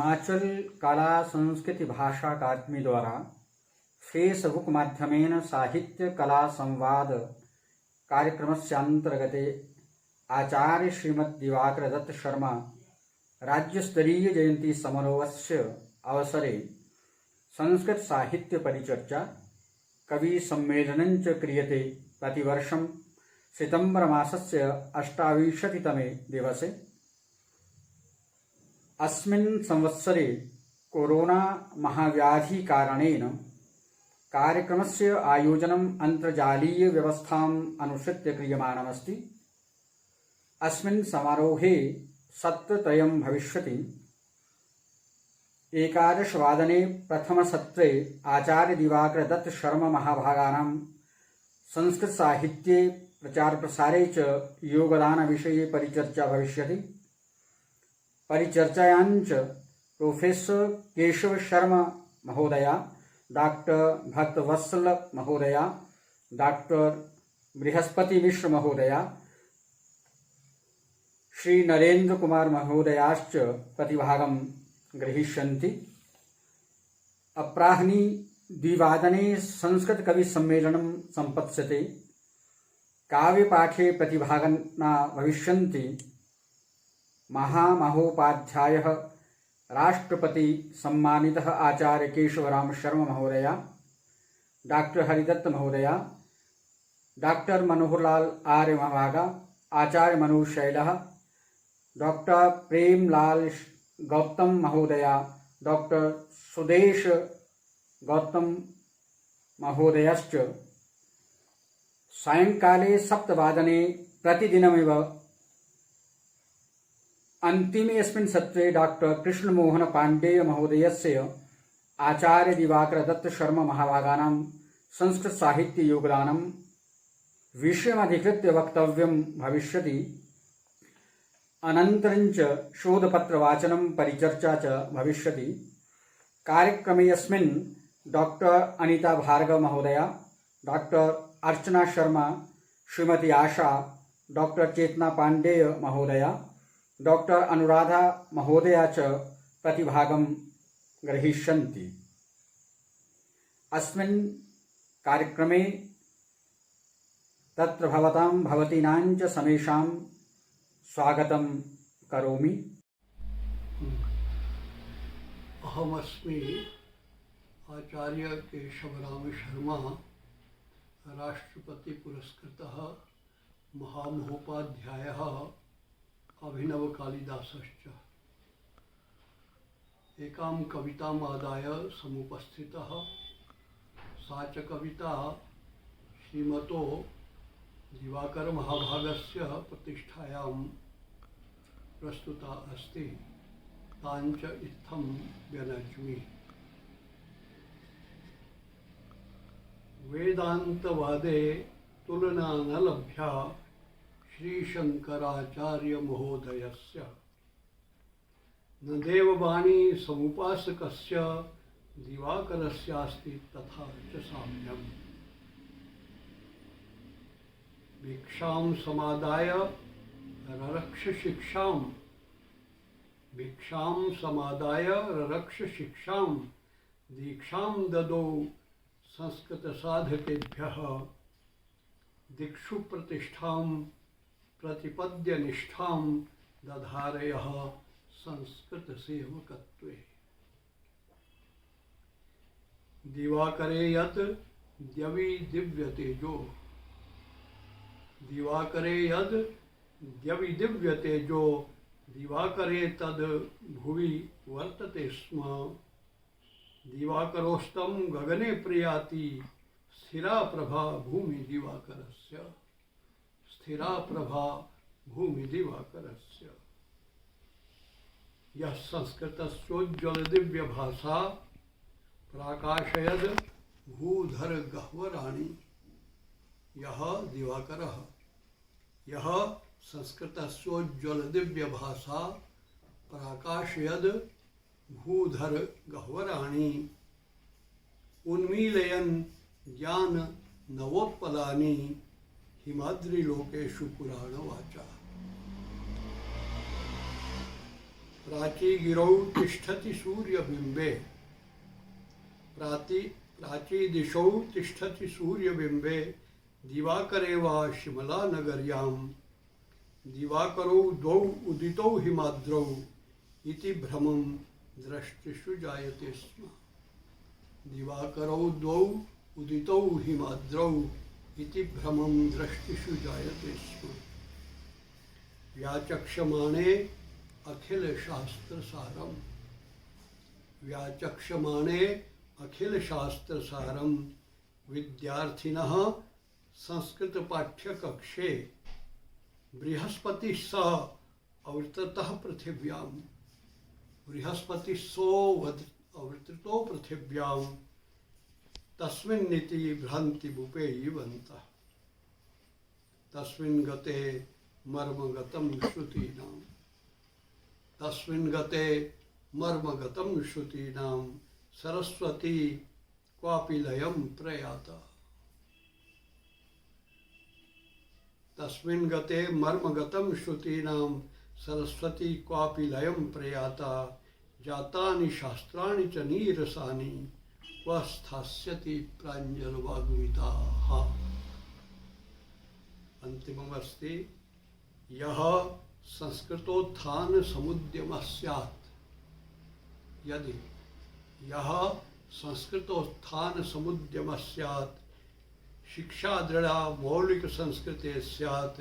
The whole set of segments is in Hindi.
हिमाचल कला संस्कृति भाषा अकादमी द्वारा फेसबुक माध्यमेन साहित्य कला संवाद कार्यक्रमस्यान्तर्गते आचार्य श्रीमद् दिवाकर दत्त शर्मा राज्यस्तरीय जयंती समारोहस्य अवसरे संस्कृत साहित्य परिचर्चा कवि सम्मेलनं च क्रियते। प्रतिवर्षं सितंबर मासस्य 28तमे दिवसे अस्मिन् संवत्सरे कोरोना महाव्याधि कारणेन कार्यक्रमस्य आयोजनम् अन्तर्जालीय व्यवस्थाम् अनुसृत्य क्रियमाणमस्ति। अस्मिन् समारोहे सत्रत्रयं भविष्यति। 11 वादने प्रथमसत्रे आचार्य दिवाकर दत्त शर्मा महाभागानां संस्कृत साहित्ये प्रचार प्रसारे च योगदान विषये परिचर्चा भविष्यति। परिचर्चायां च प्रोफेसर केशव शर्मा महोदया, डॉक्टर भक्तवत्सल महोदया, डॉक्टर बृहस्पति मिश्र महोदया, श्री नरेंद्र कुमार महोदयाश्च प्रतिभागं ग्रहीष्यन्ति। अपराह्नि 2 संस्कृत कवि सम्मेलनं सम्पत्स्यते। काव्यपाठे प्रतिभागिनः भविष्यन्ति महामहोपाध्यायः राष्ट्रपति सम्मानितः आचार्य केशवराम शर्मा महोदया, डॉक्टर हरिदत्त महोदया, डॉक्टर मनोहरलाल आर्य महाभागा, आचार्य मनोज शैलः, डॉक्टर प्रेमलाल गौतम महोदया, डॉक्टर सुदेश गौतम महोदयश्च। सायंकाले 7 प्रतिदिनमेव अन्तिमे अस्मिन् सत्रे डॉक्टर कृष्णमोहन पाण्डेय महोदयस्य आचार्य दिवाकर दत्त शर्मा महाभागानां संस्कृत साहित्य योगदानं विषयमधिकृत्य वक्तव्यं भविष्यति। अनन्तरं च शोधपत्रवाचनं परिचर्चा च भविष्यति। कार्यक्रमेऽस्मिन् डॉक्टर अनिता भार्गव महोदया, डॉक्टर अर्चना शर्मा, श्रीमती आशा, डॉक्टर चेतना पाण्डेय महोदया, डॉक्टर अनुराधा महोदया च प्रतिभागं ग्रहीष्यन्ति। अस्मिन् कार्यक्रमे तत्र भवतीनां च समेषां स्वागतं करोमि। अहमस्मि आचार्य केशवराम शर्मा, राष्ट्रपति पुरस्कृतः महामहोपाध्यायः अभिनव कालिदासश्च। एकां कविताम् आदाय समुपस्थितः। सा च कविता श्रीमतो दिवाकर महाभागस्य प्रतिष्ठायां प्रस्तुता अस्ति। ताञ्च इत्थं व्यनज्मि। वेदान्तवादे तुलना न लभ्या श्रीशंकराचार्य महोदयस्य। न देववाणी समुपासकस्य दिवाकरस्यास्ति तथा च साम्यम्। भिक्षां समादाय ररक्ष शिक्षां, भिक्षां समादाय ररक्ष शिक्षां, दीक्षां ददौ संस्कृत साधकेभ्यः। दिक्षु प्रतिष्ठां प्रतिपद्य निष्ठां दधारयः संस्कृत सेवकत्वे। दिवाकरे यत् द्यवि दिव्य तेजो, दिवाकरे यद् द्यवि दिव्य तेजो, दिवाकरे तद् भुवि वर्तते स्म। दिवाकरोस्तं गगने प्रयाति, स्थिरा प्रभा भूमि दिवाकरस्य, स्थिरा प्रभा भूमि दिवाकरस्य। यः संस्कृतस्योज्ज्वल दिव्य भाषा, प्राकाशयद् भूधर गह्वराणि। यः दिवाकरः, यः संस्कृतस्योज्ज्वल दिव्य भाषा, प्राकाशयद् भूधर गह्वराणि। उन्मीलयन् ज्ञान नवोत्पलानि, हिमाद्रिलोकेषु पुराणवाचा। प्राचीगिरौ तिष्ठति सूर्यबिम्बे प्राचीदिशौ तिष्ठति सूर्यबिम्बे दिवाकरे वा शिमलानगर्यां दिवाकरौ द्वौ उदितौ हिमाद्रौ इति भ्रमं दृष्टिषु जायते स्म। दिवाकरौ द्वौ उदितौ हिमाद्रौ इति भ्रमं दृष्टिषु जायते स्म। व्याचक्षमाणे अखिलशास्त्रसारं व्याचक्षमाणे अखिलशास्त्रसारं विद्यार्थिनः संस्कृतपाठ्यकक्षे बृहस्पतिः सह अवर्ततः पृथिव्यां बृहस्पतिः सोऽवर्तितो पृथिव्यां तस्मिन्निति भ्रान्ति बुपेयिवन्तः तस्मिन् गते मर्मगतं श्रुतीनां तस्मिन् गते मर्मगतं श्रुतीनां सरस्वती क्वापि लयं प्रयाता तस्मिन् गते मर्मगतं श्रुतीनां सरस्वती क्वापि लयं प्रयाता जातानि शास्त्राणि च नीरसानि क्व स्थास्यति प्राञ्जलवाग्मिताः। अन्तिममस्ति यः संस्कृतोत्थान समुद्यमः स्यात् यदि यः संस्कृतोत्थान समुद्यमः स्यात् शिक्षा दृढ़ा मौलिक संस्कृते स्यात्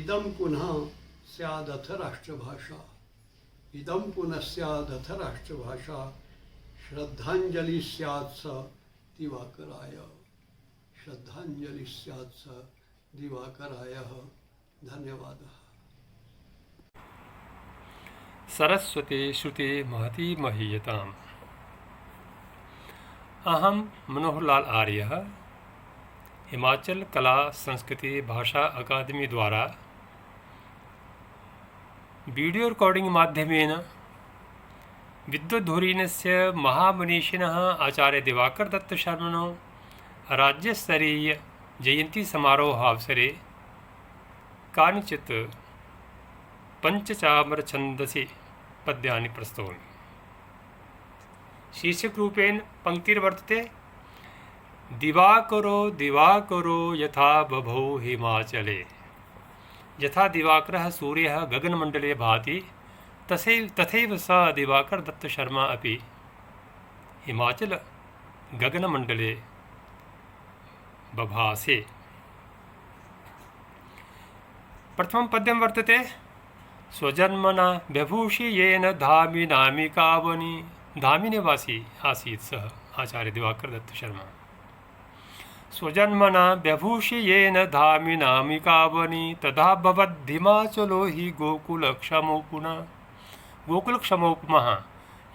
इदं पुनः स्यादथ राष्ट्रभाषा इदं पुनः स्यादथ राष्ट्रभाषा श्रद्धांजलि स्यात् स दिवाकराय श्रद्धांजलि स्यात् स दिवाकराय। धन्यवादः। सरस्वती श्रुति महती महीयताम्। अहं मनोहरलाल आर्यः हिमाचल कला संस्कृति भाषा अकादमी द्वारा वीडियो रेकॉर्डिंग माध्यमेन विद्वद्धुरीणस्य महामनीषिणः आचार्य दिवाकर दत्त शर्मणो राज्यस्तरीय जयंती समारोहावसरे कानिचित् पंचचामर छन्दसि पद्यानि प्रस्तौमि। शीर्षकरूपेण पंक्तिर्वर्तते दिवाकरो दिवाकरो यथा बभौ हिमाचले। यथा दिवाकरः सूर्यः गगनमण्डले भाति तथैव स दिवाकर दत्त शर्मा अपि हिमाचल गगनमण्डले बभासे। प्रथमं पद्यं वर्तते स्वजन्मना व्यभूषि येन धामी नामिकावनी। धामी निवासी आसीत् सः आचार्य दिवाकर दत्त शर्मा। स्वजन्मना व्यभूषि येन धामी नामिकावनी तदा भवद्धिमाचलो हि गोकुलक्षमोपुना। गोकुलक्षमोपमः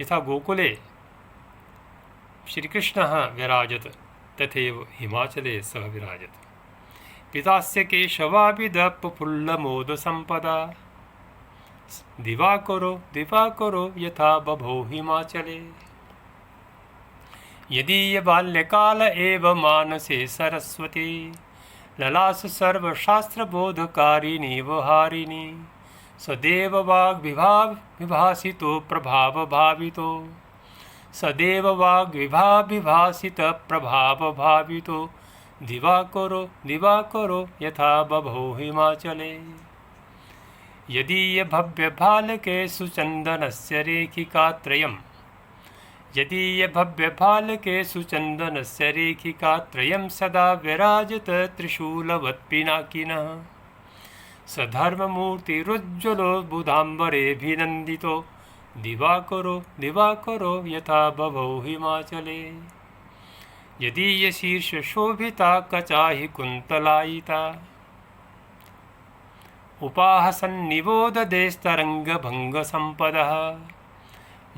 यथा गोकुले श्रीकृष्णः विराजत तथैव हिमाचले सः विराजत। पितास्य केशवाभिदप्रफुल्लमोदसम्पदा दिवाकरो दिवाकरो यथा बभौ हिमाचले। यदीय बाल्यकाल एव मानसे सरस्वती ललास सर्वशास्त्रबोधकारिणी वहारिणी। सदैव वाग्विभासितो प्रभावभावितो सदैव वाग्विभासित प्रभावभावितो दिवाकरो दिवाकरो यथा बभौ हिमाचले। यदीय भव्यबालके सुचन्दनस्य रेखिकात्रयम् यदीय भव्यबालके सुचन्दनस्य रेखिकात्रयं सदा विराजत त्रिशूलवत्पिनाकिनः। सधर्ममूर्तिरुज्ज्वलो बुधाम्बरेऽभिनन्दितो दिवाकरो दिवाकरो यथा बभौ हिमाचले। यदीय शीर्षशोभिता कचाहि कुन्तलायिता उपाहसन्निवोददेस्तरङ्गभङ्गसम्पदः।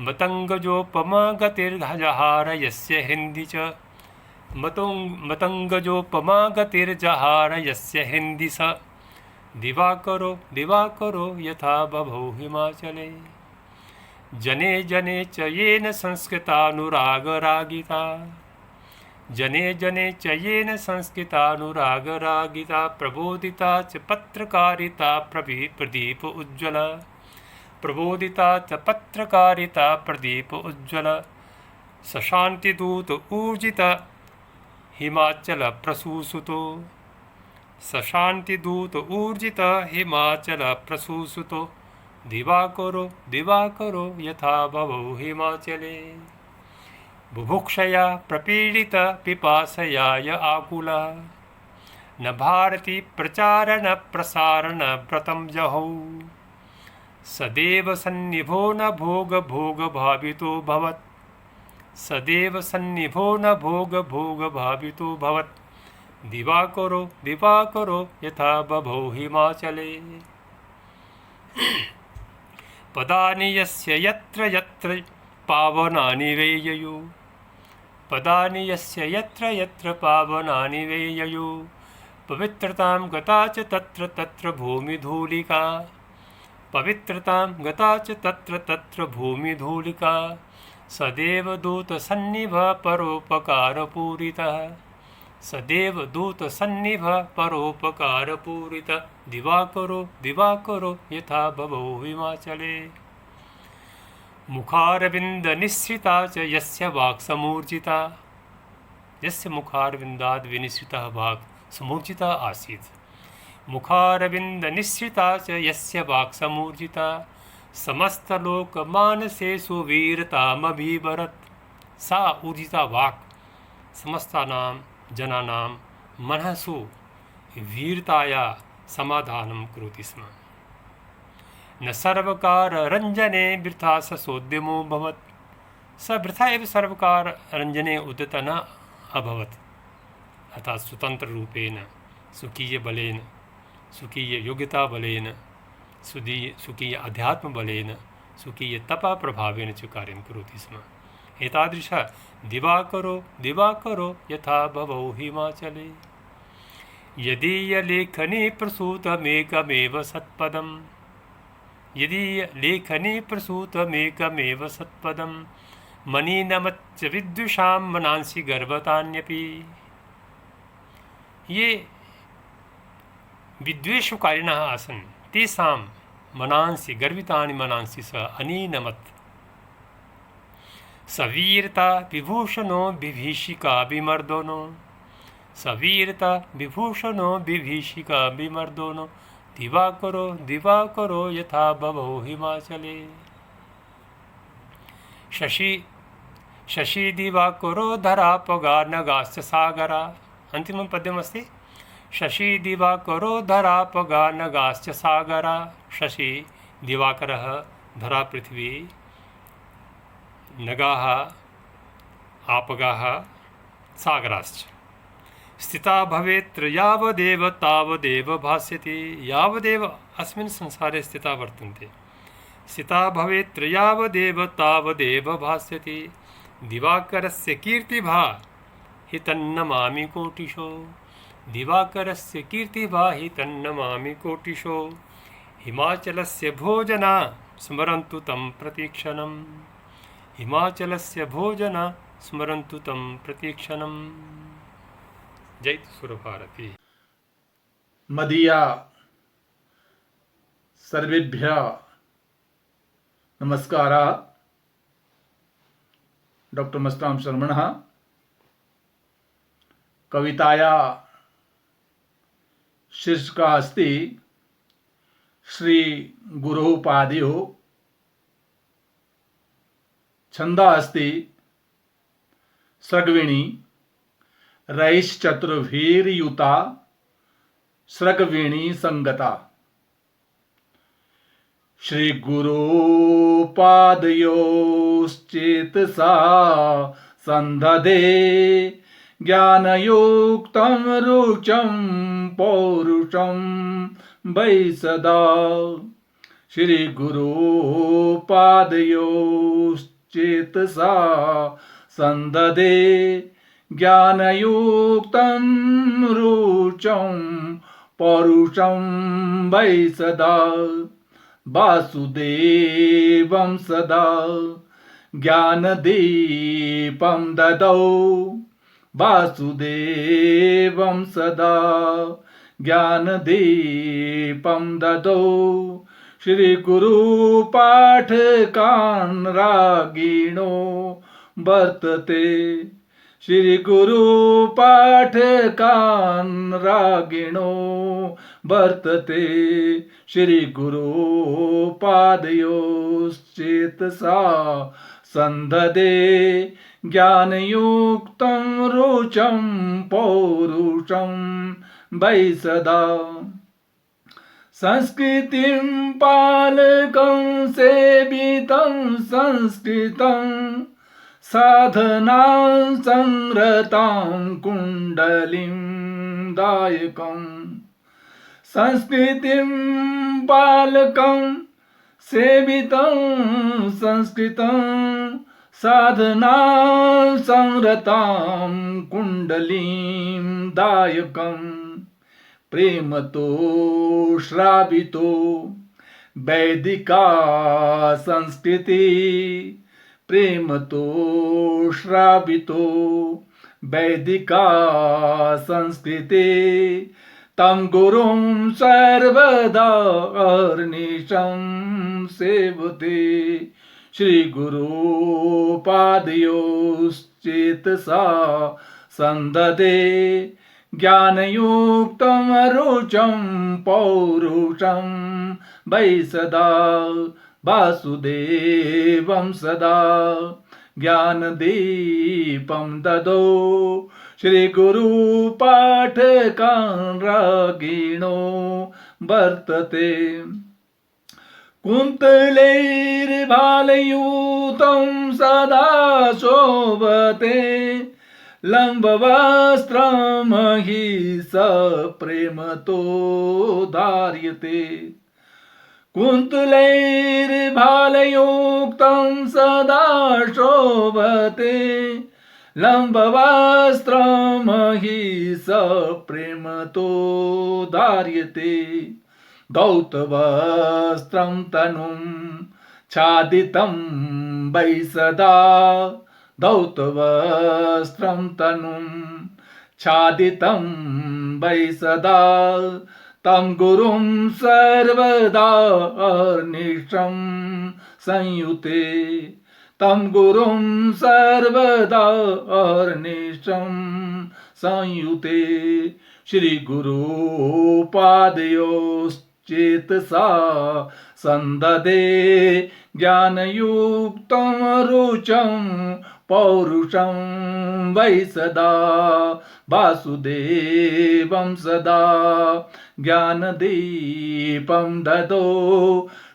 मतङ्गजोपमा गतिर्जहार यस्य हृदि च मतङ्गजोपमा गतिर्जहार यस्य हृदि स दिवाकरो दिवाकरो यथा बभौ हिमाचले। जने जने च येन संस्कृतानुरागरागिता जने जने च येन संस्कृतानुरागरागिता प्रबोधिता च पत्रकारिता प्रदीप उज्ज्वला। प्रबोधिता च पत्रकारिता प्रदीप उज्ज्वल सशांतिदूत ऊर्जित हिमाचल प्रसूसुतो सशांतिदूत ऊर्जित हिमाचल प्रसूसुतो दिवाकरो यथा भवौ हिमाचले बुभुक्षया प्रपीडित पिपासया य आकुला न भारती प्रचारण प्रसारण व्रतं जहौ सदैव सन्निभो न भोग भावितो भवत् सदैव सन्निभो न भोग भावितो भवत् दिवाकरो यथा बभौ हिमाचले पदानि यस्य यत्र यत्र पावनानि वेययु पदानि यस्य यत्र यत्र पावनानि वेययु पवित्रतां गता च तत्र तत्र भूमिधूलिका पवित्रतां गता च तत्र तत्र भूमिधूलिका सदैव दूतसन्निभ परोपकारपूरितः सदैव दूतसन्निभ परोपकारपूरितः दिवाकरो यथा बभौ हिमाचले मुखारविन्दनिःसृता च यस्य वाक् समूर्जिता यस्य मुखारविन्दाद् विनिसृतः वाक् समूर्जिता आसीत् मुखारविन्दनिःसृता च यस्य वाक् समूर्जिता समस्तलोकमानसेषु वीरतामभिभरत् सा ऊर्जिता वाक् समस्तानां जनानां मनसु वीरताया समाधानं करोति स्म न सर्वकाररञ्जने वृथा ससोद्यमो भवत् स वृथा एव सर्वकाररञ्जने उद्यतः न अभवत् अर्थात् स्वतन्त्ररूपेण स्वकीयबलेन स्वकीययोग्यताबलेन स्वकीय अध्यात्मबलेन स्वकीयतपप्रभावेन च कार्यं करोति स्म एतादृश दिवाकरो यथा बभौ हिमाचले यदीयलेखनी प्रसूतमेकमेव सत्पदं यदीयलेखनी प्रसूतमेकमेव सत्पदं मनीनमच्च विद्विषां मनांसि गर्भतान्यपि ये विद्वेषकारिणः आसन् तेषां मनांसि गर्वितानि मनांसि स अनीनमत् सवीरता विभूषणो विभीषिका विमर्दनो सवीरता विभूषणो विभीषिका विमर्दनो दिवाकरो यथा बभौ हिमाचले शशि दिवाकरो धरापगा नगाश्च सागरा अंतिमं पद्यमस्ति शशि दिवाकरो धरापगा नगाश्च सागरा शशि दिवाकरः धरा पृथ्वी नगाः आपगाः सागराश्च स्थिता भवेत् यावदेव तावदेव भास्यति यावदेव अस्मिन् संसारे स्थिता वर्तन्ते स्थिता भवेत् यावदेव तावदेव भास्यति दिवाकरस्य कीर्तिभा हि तन्नमामि कोटिशो दिवाकरस्य कीर्तिभा हि तन्नमामि कोटिशो हिमाचलस्य भोजना स्मरन्तु तं प्रतीक्षणम् हिमाचलस्य भोजना स्मरन्तु तं प्रतीक्षणम् जय सुरभारती मदीया सर्वेभ्यः नमस्काराः डॉक्टर मस्तां शर्मणः कविताया शीर्षकः अस्ति श्री गुरुः पादयोः छन्दः अस्ति सृग्वेणी रैश्चतुर्भिर्युता सृग्वेणी संगता श्री गुरुपादयोश्चेतसा संदधे ज्ञानयुक्तं रुचं पौरुषं वै सदा श्री गुरुपादयोश्चेतसा संदधे ज्ञानयुक्तं रुचं पौरुषं वै सदा वासुदेवं सदा ज्ञानदीपं ददौ वासुदेवं सदा ज्ञानदीपं ददौ श्री गुरु पाठकान् रागिणो वर्तते श्री गुरु पाठकान् रागिणो वर्तते श्री गुरु पादयोश्चेतसा संददे ज्ञानयुक्तं रुचं पौरुषं वै सदा संस्कृतिं पालकं सेवितं संस्कृतं साधनां संरतां कुण्डलीं दायकम् संस्कृतिं पालकं सेवितं संस्कृतं साधनां संरतां कुण्डलीं दायकम् प्रेमतो श्रावितो वैदिका संस्कृति प्रेमतो श्रावितो वैदिका संस्कृति तं गुरुं सर्वदा अहर्निशं सेवते श्री गुरु पादयोश्चेतसा संददे ज्ञानयुक्तं रुचं पौरुषं वै सदा वासुदेवं सदा ज्ञानदीपं ददौ श्री गुरु पाठकान् रागिणो वर्तते कुन्तलैर्भालयुतं सदा शोभते लम्बवस्त्रमहि स प्रेमतो धार्यते कुन्तलैर्भालयुक्तं सदा शोभते लम्बवस्त्रमहि स प्रेमतो धार्यते धौतवस्त्रं तनुं छादितं वै सदा धौतवस्त्रं तनुं छादितं वै सदा तं गुरुं सर्वदा अहर्निशं संयुते तं गुरुं सर्वदा अहर्निशं संयुते श्री गुरु पादयोश्चेतसा संददे ज्ञानयुक्तं रुचं पौरुषं वै सदा वासुदेवं सदा ज्ञानदीपं ददौ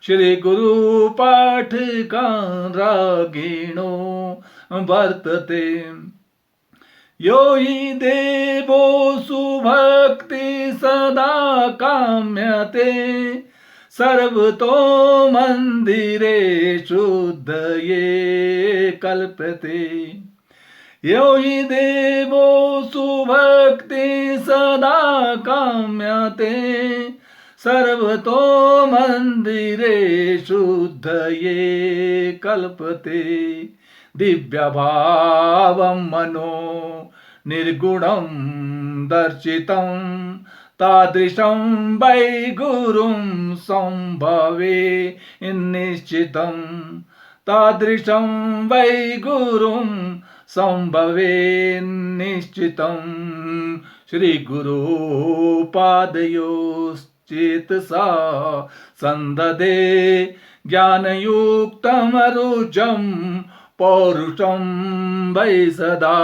श्री गुरु पाठकान् रागिणो वर्तते यो हि देवो सुभक्ति सदा काम्यते सर्वतो मंदिरे शुद्धये कल्पते यो हि देवो सुभक्ति सदा काम्यते सर्वतो मंदिरे शुद्धये कल्पते दिव्यभावं मनो निर्गुणं दर्शितं तादृशं वै गुरुं संभवे निश्चितं तादृशं वै गुरुं संभवे निश्चितं श्री गुरु पादयोश्चेतसा संददे ज्ञानयुक्तं रुचं पौरुषं वै सदा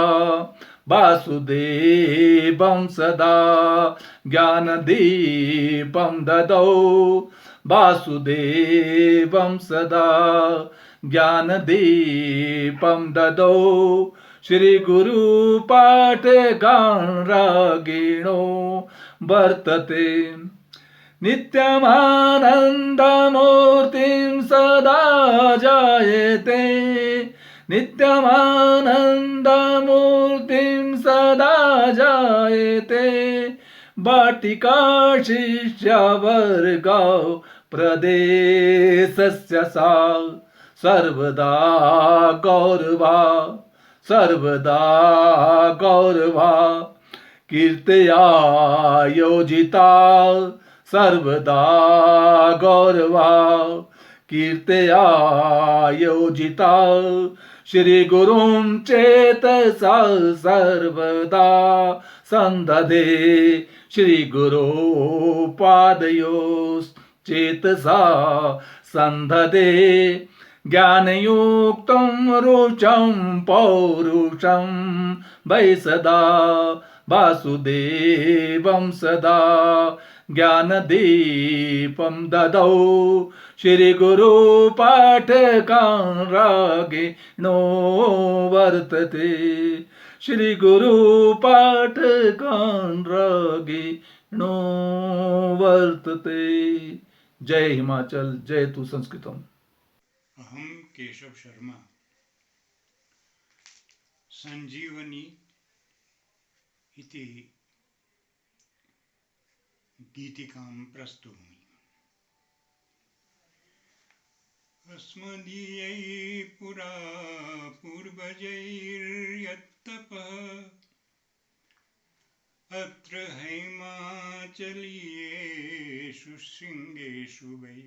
वासुदेवं सदा ज्ञानदीपं ददौ वासुदेवं सदा ज्ञानदीपं ददौ श्री गुरु पाठकान् रागिणो वर्तते नित्यमानन्दमूर्तिं सदा जायते नित्यमानन्दमूर्तिं सदा जायते वाटिका शिष्यवर्गौ प्रदेशस्य सा सर्वदा गौरवा कीर्तया योजिता सर्वदा गौरवा कीर्तया योजिता श्रीगुरुं चेतसा सर्वदा सन्दधे श्रीगुरो पादयोश्चेतसा सन्दधे ज्ञानयुक्तं रुचं पौरुषं वै सदा वासुदेवं सदा ज्ञानदीपं ददौ श्रीगुरुपाठकान् रागिणो वर्तते श्रीगुरुपाठकान् रागिणो वर्तते। जय हिमाचल, जय तु संस्कृतम्। अहम केशव शर्मा संजीवनी इति गीतिकां प्रस्तुमि। अस्मदीयै पुरा पूर्वजैर्यत्तपः अत्र हैमाचलीयेषु शृङ्गेषु वै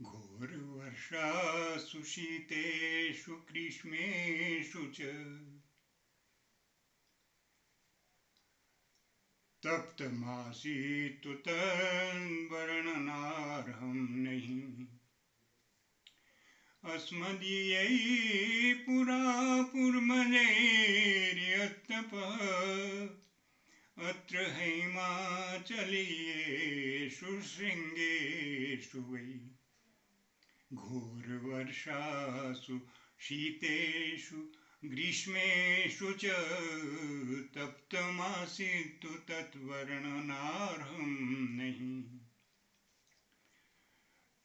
घोरवर्षासु शीतेषु ग्रीष्मेषु च तप्तमासीत् तद्वर्णनार्हं नहि। अस्मदीयै पुरा पूर्वजैर्यत्तपः अत्र हैमाचलीयेषु शृङ्गेषु वै घोरवर्षासु शीतेषु ग्रीष्मेषु च तप्तमासीत् तद्वर्णनार्हं नहि।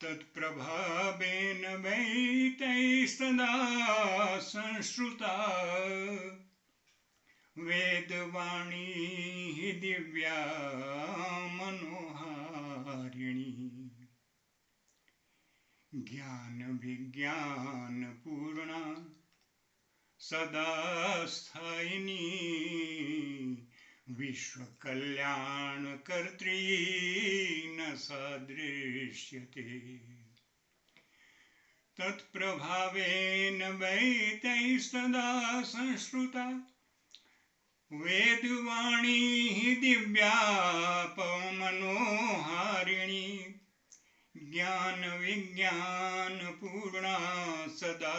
तत्प्रभावेन वै तैस्तदा संश्रुता वेदवाणी दिव्या मनोहारिणी ज्ञान विज्ञान पूर्णा सदा स्थायिनी विश्व कल्याण कर्त्री न सादृश्यते। तत्प्रभावेन वै तैस्तदा संश्रुता वेदवाणी दिव्या मनोहारिणी ज्ञान विज्ञान पूर्णा सदा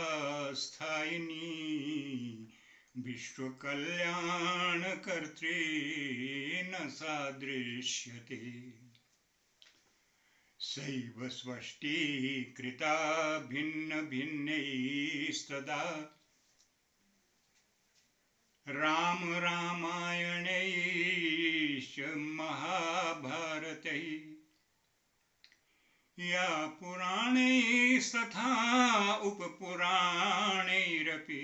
स्थायिनी विश्व कल्याण कर्त्री न सादृश्यते। सैव स्वष्टीकृता भिन्न भिन्नैस्तदा राम रामायणैश्च महाभारतैः या पुराणैस्तथा उपपुराणैरपि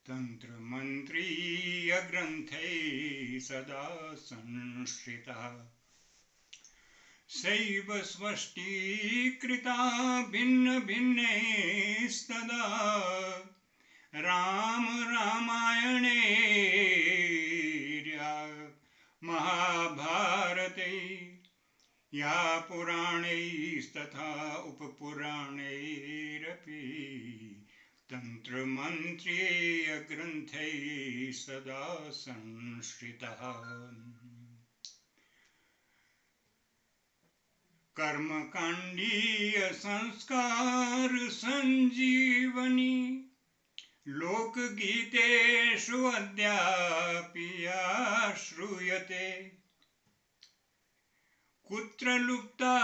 तन्त्रमन्त्रीयग्रन्थैः सदा संश्रिता। सैव स्वष्टीकृता भिन्न भिन्नैस्तदा राम रामायणैर्या महाभारतैः या पुराणैस्तथा उपपुराणैरपि तन्त्रमन्त्रीयग्रन्थैः सदा संश्रितः। कर्मकाण्डीय संस्कार संजीवनी लोकगीतेषु अद्यापि श्रूयते। कुत्र लुप्ता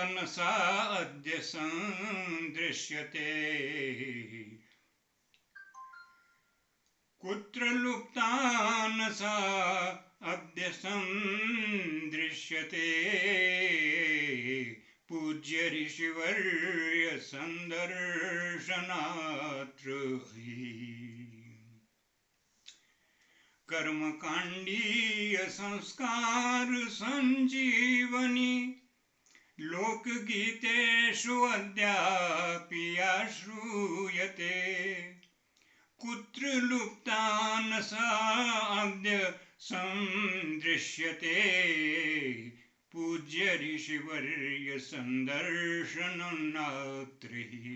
न सा अद्य सन्दृश्यते। कुत्र लुप्ता न सा अद्य सन्दृश्यते। पूज्य ऋषिवर्य संदर्शनात्र हि कर्मकाण्डीय संस्कार संजीवनी लोकगीतेषु अद्यापि श्रूयते। कुत्र लुप्ता न सा अद्य सन्दृश्यते पूज्य ऋषिवर्य सन्दर्शनं नात्र हि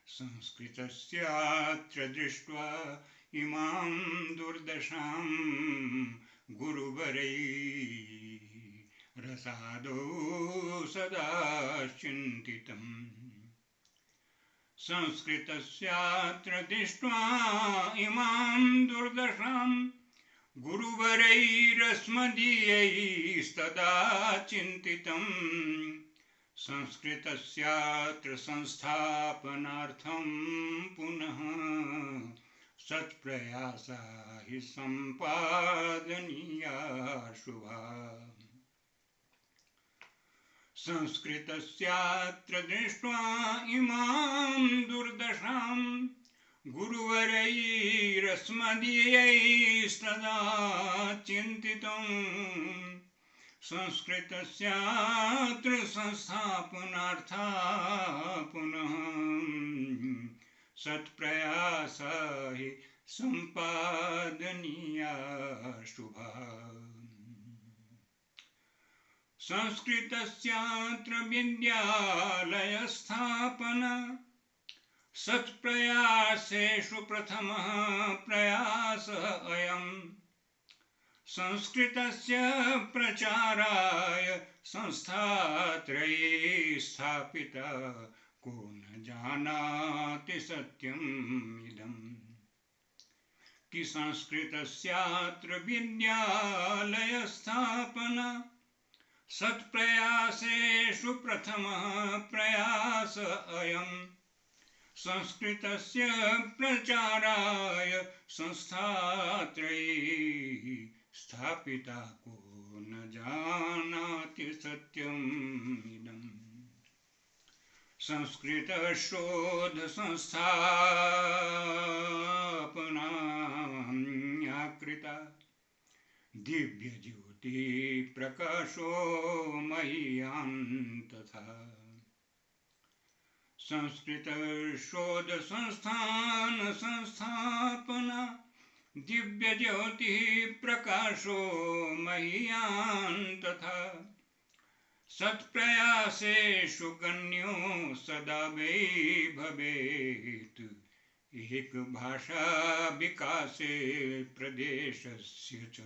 संस्कृतस्यात्र दृष्ट्वा इमां दुर्दशां गुरुवरैः रसादौ सदा चिन्तितम् संस्कृतस्यात्र दृष्ट्वा इमां दुर्दशां गुरुवरैरस्मदीयैस्तदा चिन्तितम् संस्कृतस्यात्र संस्थापनार्थं पुनः सत्प्रयासा हि सम्पादनीया शुभा संस्कृतस्यात्र दृष्ट्वा इमां दुर्दशां गुरुवरैरस्मदीयैस्तदा चिन्तितम् संस्कृतस्यात्र संस्थापनार्था पुनः सत्प्रयासा हि सम्पादनीया शुभा संस्कृतस्यात्र विद्यालयस्थापना सत्प्रयासेषु प्रथमः प्रयासः अयम् संस्कृतस्य प्रचाराय संस्थात्रये स्थापिता को न जानाति सत्यम् इदम् कि संस्कृतस्यात्र विद्यालयस्थापना सत्प्रयासेषु प्रथमः प्रयास अयम् संस्कृतस्य प्रचाराय संस्थात्रये स्थापिता को न जानाति सत्यम् इदम् संस्कृत शोध संस्थापना कृता दिव्य ज्योति प्रकाशो मह्यान् तथा संस्कृत शोध संस्थान संस्थापना दिव्य ज्योति प्रकाशो मह्यान् तथा सत्प्रयासेषु गण्यो सदा वै भवेत् एक भाषा विकासे प्रदेशस्य च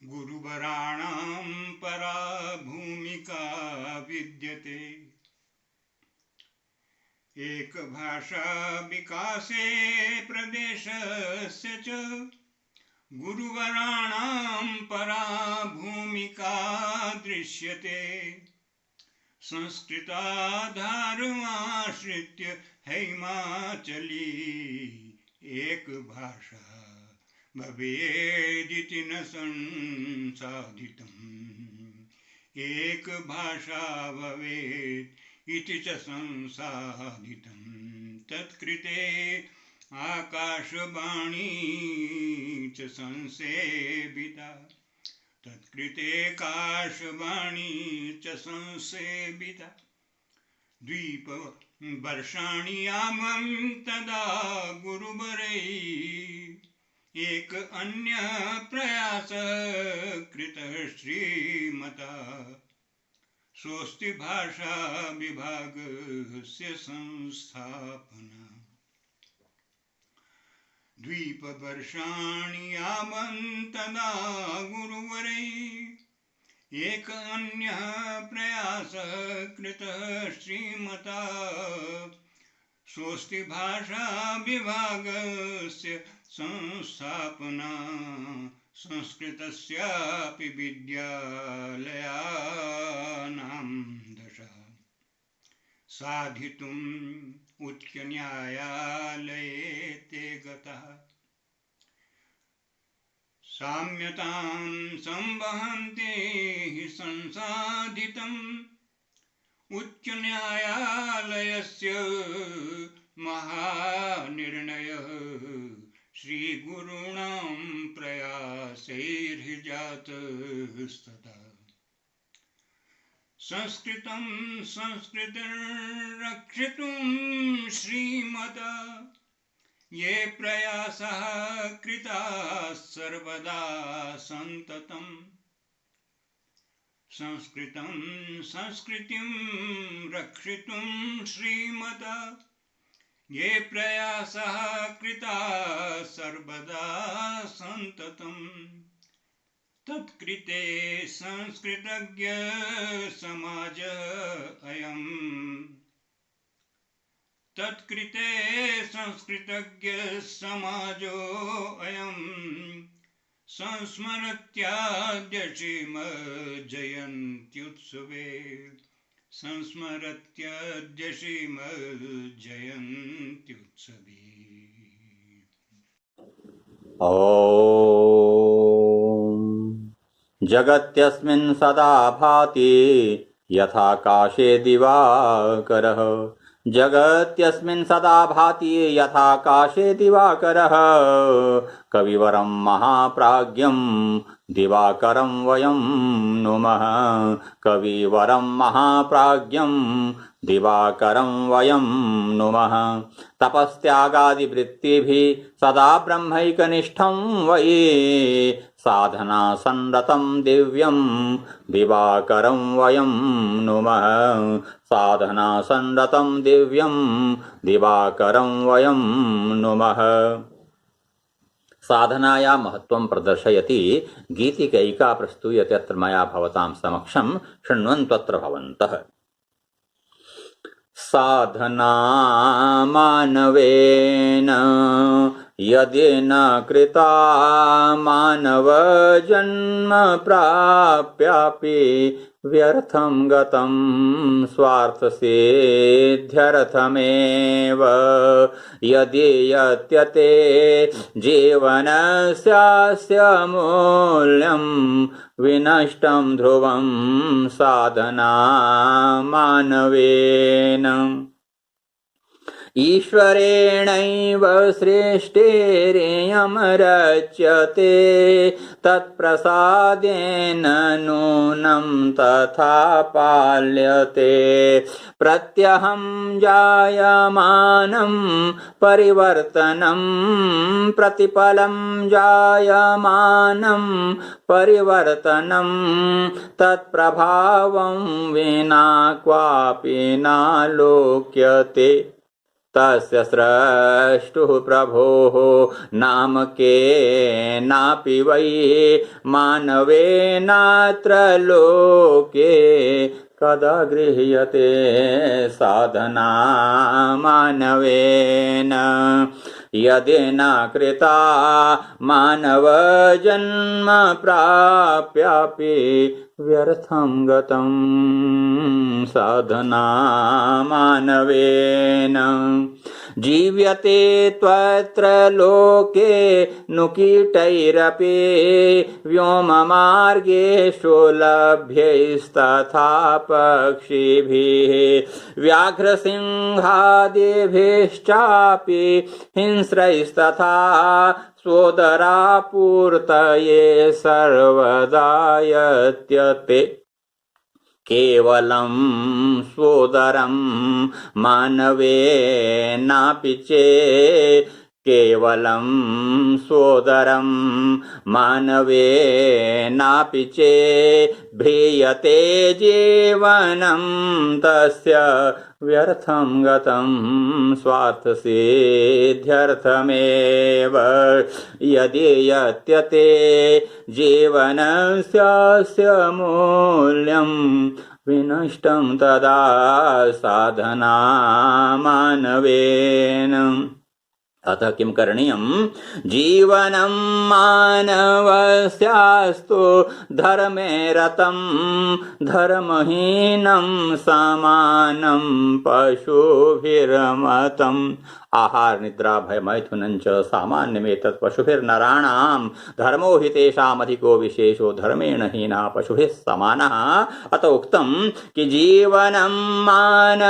गुरुवराणां परा भूमिका विद्यते एक भाषा विकासे प्रदेशस्य च गुरुवराणां परा भूमिका दृश्यते संस्कृताधारमाश्रित्य हैमाचली एक भाषा भवेदिति न संसाधितम् एक भाषा भवेत् इति च संसाधितम् तत्कृते आकाशवाणी च संसेविता तत्कृते काशवाणी च संसेविता द्वीपवर्षाणि यामं तदा गुरुवरैः एक अन्य प्रयास कृतः श्रीमता स्वस्ति भाषा विभागस्य संस्थापना द्वीपवर्षाणि यावन् तदा गुरुवरैः एक अन्य प्रयास कृतः श्रीमता स्वस्ति भाषा विभागस्य संस्थापना संस्कृतस्यापि विद्यालयानां दशा साधितुम् उच्चन्यायालये ते गतः साम्यतां संवहन्ते हि संसाधितम् उच्चन्यायालयस्य महानिर्णयः श्रीगुरूणां प्रयासैर्हि जातस्तथा संस्कृतं संस्कृतिं रक्षितुं श्रीमता ये प्रयासः कृताः सर्वदा सन्ततम् संस्कृतं संस्कृतिं रक्षितुं श्रीमता ये प्रयासः कृताः सर्वदा सन्ततम् तत्कृते संस्कृतज्ञ समाज अयम् तत्कृते संस्कृतज्ञ समाजो अयम् संस्मरत्याद्यशिम जयन्त्युत्सवे संस्मरत्याद्यशिम जयन्त्युत्सवे। ॐ जगत्यस्मिन् सदा भाति यथाकाशे दिवाकरः जगत्यस्मिन् सदा भाति यथाकाशे दिवाकरः कविवरं महाप्राज्ञं दिवाकरं वयं नुमः कविवरं महाप्राज्ञं दिवाकरं वयं नुमः तपस्त्यागादिवृत्तिभिः सदा ब्रह्मैकनिष्ठं वै साधना संरतं दिव्यं दिवाकरं वयं नुमः साधना संरतं दिव्यं दिवाकरं वयं नुमः। साधनाया महत्त्वं प्रदर्शयति गीतिकैका प्रस्तूयते अत्र मया भवतां समक्षं शृण्वन्त्वत्र भवन्तः। साधना मानवेन यदि न कृता मानव जन्म प्राप्यापि व्यर्थं गतं स्वार्थसिद्ध्यर्थमेव यदि यत्यते जीवनस्यास्य मूल्यं विनष्टं ध्रुवं साधना मानवेन ईश्वरेणैव सृष्टिरियं रच्यते तत्प्रसादेन नूनं तथा पाल्यते प्रत्यहं जायमानं परिवर्तनं प्रतिपलं जायमानं परिवर्तनं तत्प्रभावं विना क्वापि नालोक्यते तस्य स्रष्टुः प्रभोः नाम केनापि वै मानवेनात्र लोके कदा गृह्यते साधना मानवेन यदि न कृता मानव जन्म प्राप्यापि व्यर्थं गतं साधना मानवेन जीव्यते त्वत्र लोके नुकीटैरपि व्योममार्गेषु लभ्यैस्तथा पक्षिभिः व्याघ्रसिंहादिभिश्चापि हिंस्रैस्तथा सोदरापूर्तये सर्वदा यत्यते केवलं सोदरं मानवेनापि चेत् केवलं सोदरं मानवेनापि चेत् भ्रियते जीवनं तस्य व्यर्थं गतं स्वार्थसिद्ध्यर्थमेव यदि यत्यते जीवनस्यास्य मूल्यं विनष्टं तदा साधना मानवेन अतः किं करणीयं जीवनं मानवस्यास्तु धर्मे रतं धर्महीनं समानं पशुभिर्मतम् आहार निद्रा भय मैथुनं च सामान्यमेतत् पशुभिर्नराणां धर्मो हि तेषामधिको विशेषो धर्मेण हीना पशुभिः समानः अत उक्तं कि जीवनं मानवस्यास्तु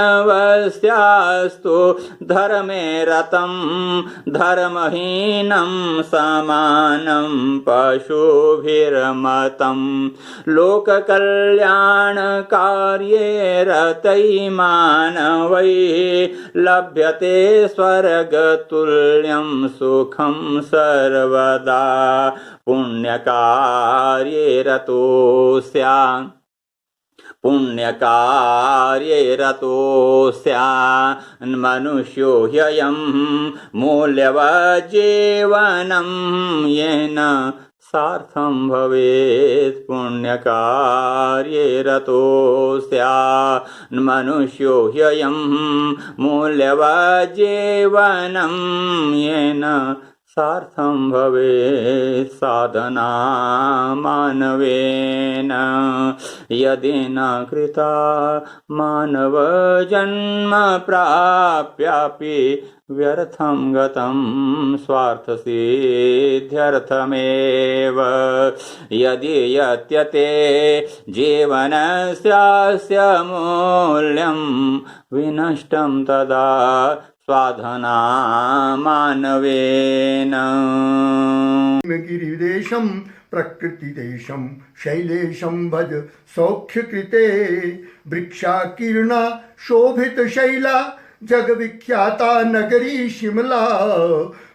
धर्मे रतं धर्महीनं समानं पशुभिर्मतं लोककल्याणकार्ये रतै मानवै लभ्यते स्वर्गतुल्यं सुखं सर्वदा पुण्यकार्ये रतो स्यात् पुण्यकार्ये रतो स्यान् मनुष्यो ह्ययं मूल्यवज्जीवनं येन सार्थं भवेत् पुण्यकार्ये रतो स्यान् मनुष्यो ह्ययं मूल्यवज्जीवनं येन सार्थं भवेत् साधना मानवेन यदि न कृता मानवजन्म प्राप्यापि व्यर्थं गतं स्वार्थसिद्ध्यर्थमेव यदि यत्यते जीवनस्यास्य मूल्यं विनष्टं तदा स्वाधना मानवेन गिरिदेशं प्रकृतिदेशं शैलेशं भज सौख्यकृते वृक्षाकीर्णा शोभितशैला जगविख्याता नगरी शिमला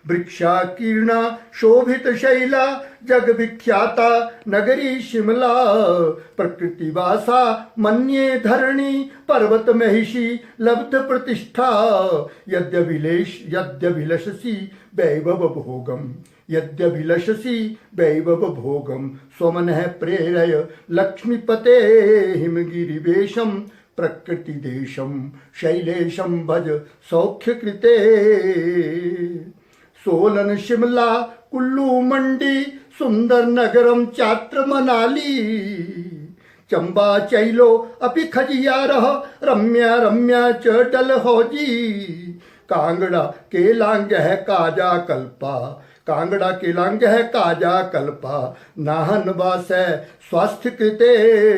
वृक्षाकीर्णा शोभितशैला जगविख्याता नगरी शिमला प्रकृतिवासा मन्ये धरणी पर्वत महिषी लब्ध प्रतिष्ठा यद्यभिलषसि वैभव भोगम यद्यभिलषसि वैभव भोगम स्वमनः प्रेरय लक्ष्मीपते हिमगिरिवेशं प्रकृतिदेशं शैलेशं भज सौख्यकृते सोलन शिमला कुल्लू मंडी सुंदर नगरम चात्र मनाली चंबा चैलो अपि खजियारः रम्या रम्या च डलहौजी कांगड़ा केलांग है काजा कल्पा कांगड़ा केलांग है काजा कल्पा नाहन वास स्वास्थ्य कृते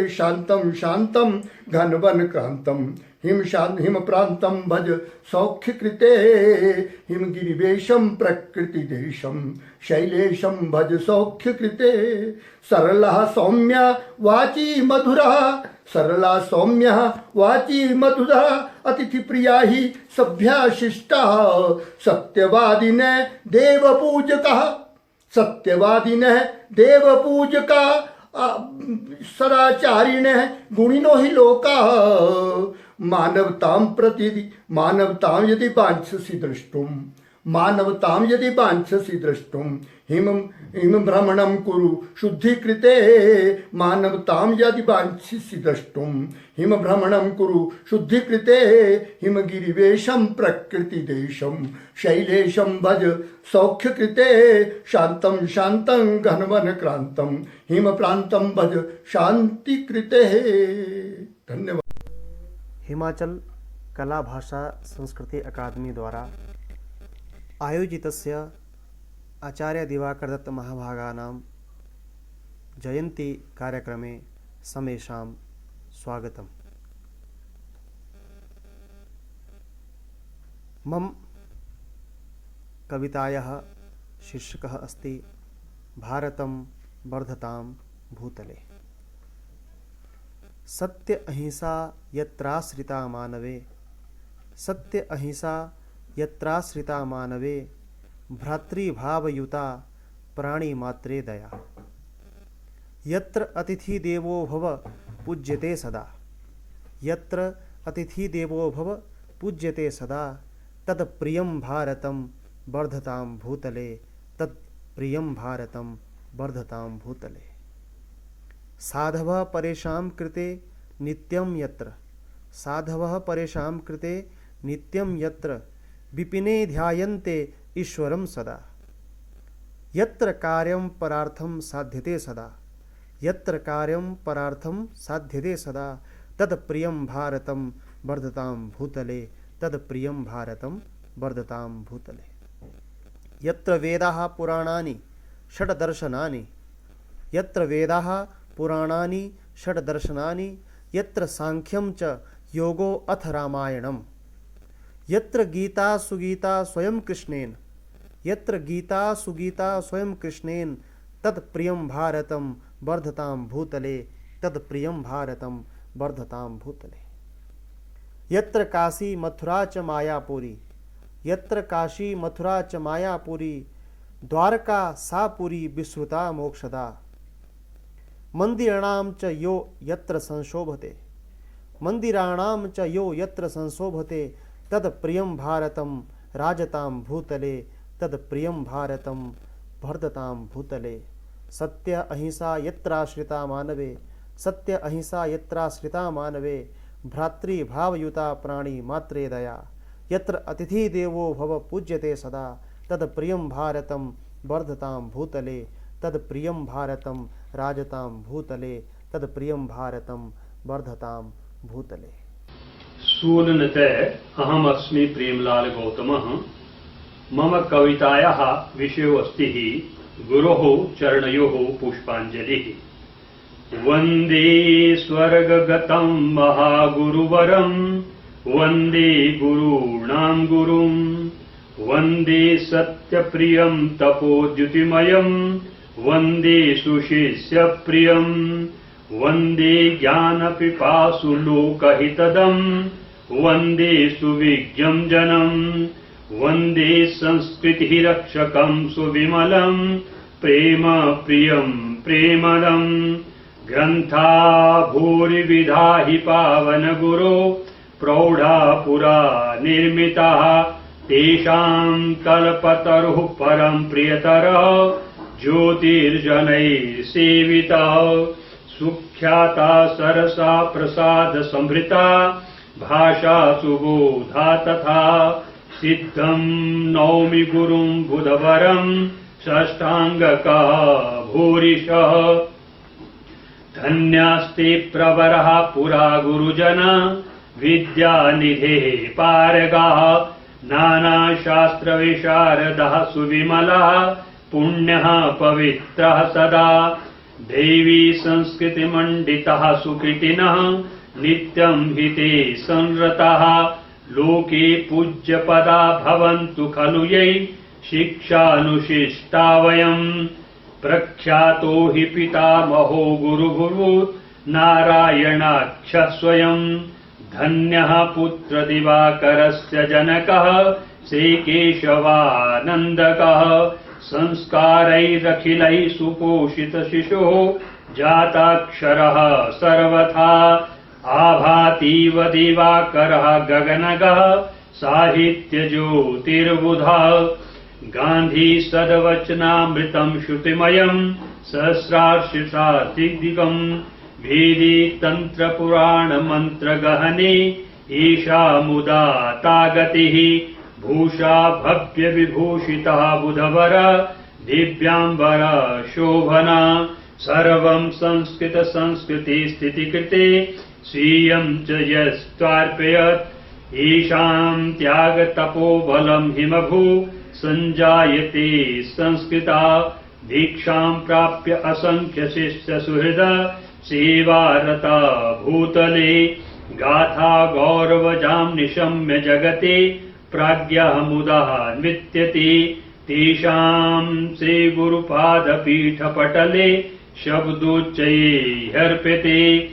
शांतम शांतम घनवन क्रांतम हिम प्रांतम भज सौख्य कृते हिमगिरिवेशं प्रकृतिदेशं शैलेशं भज सौख्य कृते सरला सौम्या वाची मधुरा सरला सौम्या वाची मधुरा अतिथि प्रिया ही सभ्या शिष्टा सत्यवादिने देवपूजका सत्यवादिने देवपूजका सदाचारिणे गुणिनो हि लोका मानवतां प्रति मानवतां यदि वाञ्छसि द्रष्टुं मानवतां यदि वाञ्छसि द्रष्टुं हिम भ्रमणं कुरु शुद्धिकृते मानवतां यदि वाञ्छसि द्रष्टुं हिम भ्रमणं कुरु शुद्धिकृते हिमगिरिवेशं प्रकृतिदेशं शैलेशं भज सौख्यकृते शान्तं शान्तं घनवनक्रान्तं हिमप्रान्तं भज शान्तिकृते। धन्यवाद। हिमाचल कला भाषा संस्कृति अकादमी द्वारा आयोजितस्य आचार्य दिवाकर दत्त महाभागानां जयंती कार्यक्रमे समेषां स्वागतम्। मम कवितायाः शीर्षकः अस्ति भारतं वर्धतां भूतले। सत्य अहिंसा यत्राश्रिता मानवे सत्य अहिंसा यत्राश्रिता मानवे भ्रातृभावयुता प्राणिमात्रे दया यत्र अतिथि देवो भव पूज्यते सदा यत्र अतिथि देवो भव पूज्यते सदा तत्प्रियं भारतं वर्धतां भूतले तत्प्रियं भारतं वर्धतां भूतले। साधवः परेषां कृते नित्यं यत्र साधवः परेषां कृते नित्यं यत्र विपिने ध्यायन्ते ईश्वरं सदा यत्र कार्यं परार्थं साध्यते सदा यत्र कार्यं परार्थं साध्यते सदा तत्प्रियं भारतं वर्धतां भूतले तत्प्रियं भारतं वर्धतां भूतले। यत्र वेदाः पुराणानि षड्दर्शनानि यत्र वेदाः पुराणानि षड्दर्शनानि यत्र सांख्यं च योगो अथ रामायणं यत्र गीता सुगीता स्वयं कृष्णेन यत्र गीता सुगीता स्वयं कृष्णेन तत् प्रियं भारतं वर्धतां भूतले, तत् प्रियं भारतं वर्धतां भूतले। यत्र काशी मथुरा च मायापुरी, यत्र काशी मथुरा च मायापुरी, द्वारका सा पुरी विश्रुता मोक्षदा। मंदिराणां च यो यत्र संशोभते, मंदिराणां च यो यत्र संशोभते, तद प्रियं भारतं राजतां भूतले, तद प्रियं भारतं वर्धतां भूतले। सत्य अहिंसा यत्राश्रिता मानवे, सत्य अहिंसा यत्राश्रिता मानवे, भ्रातृभावयुता प्राणी मात्रे दया। यत्र अतिथि देवो भव पूज्यते सदा, तद प्रियं भारतं वर्धतां भूतले, तद प्रियं भारतं राजतां भूतले, तद प्रियं भारतं वर्धतां भूतले। सूनते अहमस्मि प्रेमलाल गौतमः। मम कवितायाः विषयो अस्ति गुरोः चरणयोः पुष्पाञ्जलिः। वन्दे स्वर्गगतं महागुरुवरं, वन्दे गुरूणां गुरुं, वन्दे सत्यप्रियं तपोद्युतिमयं, वन्दे सुशिष्यप्रियं, वन्दे ज्ञानपिपासु लोकहितदं, वन्दे सुविज्ञं जनं, वन्दे संस्कृतिरक्षकं सुविमलं, प्रेम प्रियं प्रेमदं। ग्रन्था भूरिविधा हि पावनगुरो, प्रौढा पुरा निर्मिताः, तेषां कल्पतरुः परं प्रियतरः, ज्योतिर्जनैः सेवितः। सुख्याता सरसा प्रसाद संभृता, भाषा सुबोधा तथा। सिद्धं नौमि गुरुं बुधवरं, षष्ठाङ्गकः भूरिशः। धन्यास्ते प्रवरः पुरा गुरुजना, विद्यानिधेः पारगाः। नानाशास्त्रविशारदः सुविमलः, पुण्यः पवित्रः सदा। दैवी संस्कृतिमण्डितः सुकृतिनः, नित्यं हिते संरताः। लोके पूज्यपदा भवन्तु खलु यै, शिक्षानुशिष्टा वयम्। प्रख्यातो हि पितामहो गुरुभूत्, नारायणाख्यः स्वयं। धन्यः पुत्रदिवाकरस्य जनकः, श्रीकेशवानन्दकः। संस्कारैरखिलैः सुपोषितशिशुः, जाताक्षरः सर्वथा। आभातीव दिवाकरः गगनगः, साहित्यज्योतिर्बुधः। गान्धी सद्वचनामृतं श्रुतिमयं, सहस्रार्षितादिगं। वेदी तन्त्रपुराणमन्त्रगहने, ईशा मुदा तागतिः। भूषा भव्य विभूषितः बुधवर, दिव्यांबर शोभना। सर्वं संस्कृत संस्कृति स्थितिकृते, स्वीयं च यस्त्वार्पयत्। ईशां त्याग तपोबलं हिमभू, संजायते संस्कृता। दीक्षां प्राप्य असंख्य शिष्य सुहृद, सेवारता भूतले। गाथा गौरवजां निशम्य जगते, प्राज्ञः मुदा नृत्यते। तेषां श्रीगुरुपादपीठपटले, शब्दोच्चये ह्यर्प्यते।